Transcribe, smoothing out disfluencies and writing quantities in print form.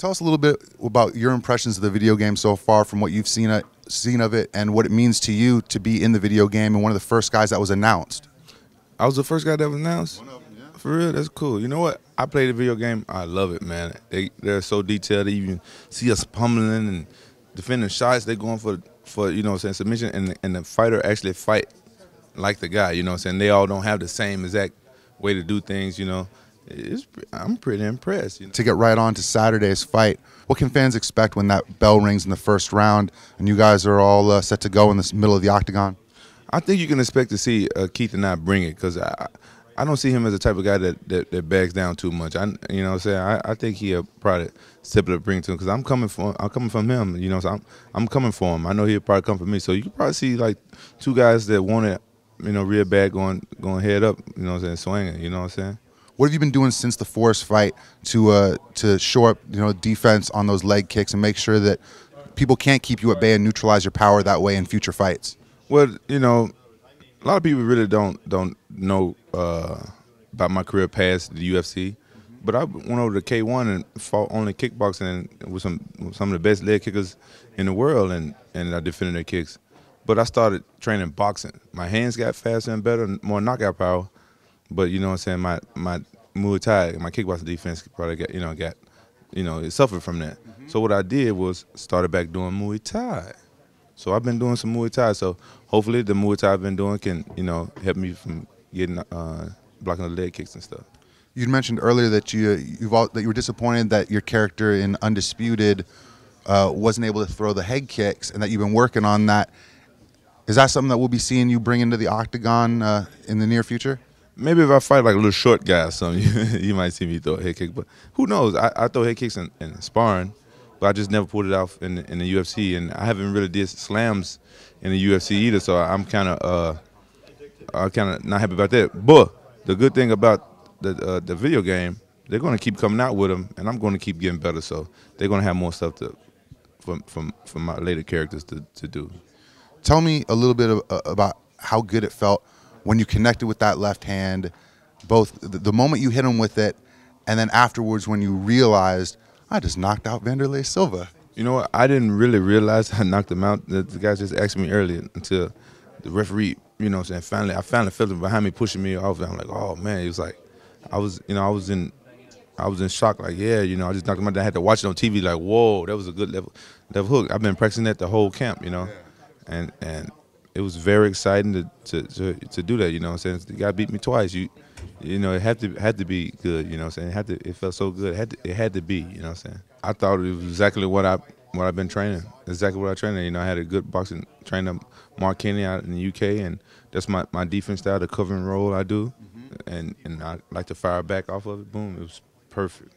Tell us a little bit about your impressions of the video game so far, from what you've seen of it, and what it means to you to be in the video game and one of the first guys that was announced. I was the first guy that was announced? One of them, yeah. For real? That's cool. You know what? I played the video game. I love it, man. They're so detailed. They even see us pummeling and defending shots. They're going for you know what I'm saying, submission, and the fighter actually fight like the guy, you know what I'm saying? They all don't have the same exact way to do things, you know. I'm pretty impressed. You know? To get right on to Saturday's fight, what can fans expect when that bell rings in the first round and you guys are all set to go in the middle of the octagon? I think you can expect to see Keith and I bring it, because I don't see him as the type of guy that backs down too much. You know what I'm saying? I think he'll probably step it up, bring it to him, because I'm coming from him, you know, so I'm coming for him. I know he'll probably come for me. So you can probably see like two guys that want it, you know, real bad going head up, you know what I'm saying, swinging, you know what I'm saying? What have you been doing since the Forrest fight to shore up, you know, defense on those leg kicks and make sure that people can't keep you at bay and neutralize your power that way in future fights? Well, you know, a lot of people really don't know about my career past the UFC, but I went over to K1 and fought only kickboxing with some of the best leg kickers in the world, and I defended their kicks. But I started training boxing. My hands got faster and better, more knockout power. But you know what I'm saying, my Muay Thai, my kickboxing defense probably got it suffered from that. So what I did was started back doing Muay Thai. So I've been doing some Muay Thai. So hopefully the Muay Thai I've been doing can, you know, help me from getting blocking the leg kicks and stuff. You mentioned earlier that you were disappointed that your character in Undisputed wasn't able to throw the head kicks, and that you've been working on that. Is that something that we'll be seeing you bring into the octagon in the near future? Maybe if I fight like a little short guy or something, you might see me throw a head kick. But who knows? I throw head kicks in sparring, but I just never pulled it off in the UFC. And I haven't really did slams in the UFC either, so I'm kind of not happy about that. But the good thing about the video game, they're going to keep coming out with them, and I'm going to keep getting better. So they're going to have more stuff from my later characters to do. Tell me a little bit about how good it felt when you connected with that left hand, both the moment you hit him with it, and then afterwards when you realized, I just knocked out Wanderlei Silva. You know what? I didn't really realize I knocked him out. The guy just asked me earlier until the referee, you know what I'm saying, I finally felt him behind me pushing me off. And I'm like, oh man, it was like, I was in shock, like, yeah, you know, I just knocked him out. I had to watch it on TV, like, whoa, that was a good level hook. I've been practicing that the whole camp, you know, and it was very exciting to do that, you know what I'm saying? The guy beat me twice. You know, it had to be good, you know what I'm saying? It felt so good. It had to be, you know what I'm saying? I thought it was exactly what I've been training. Exactly what I trained. You know, I had a good boxing trainer, Mark Kenny, out in the UK, and that's my defense style, the covering roll I do. And I like to fire back off of it. Boom, it was perfect.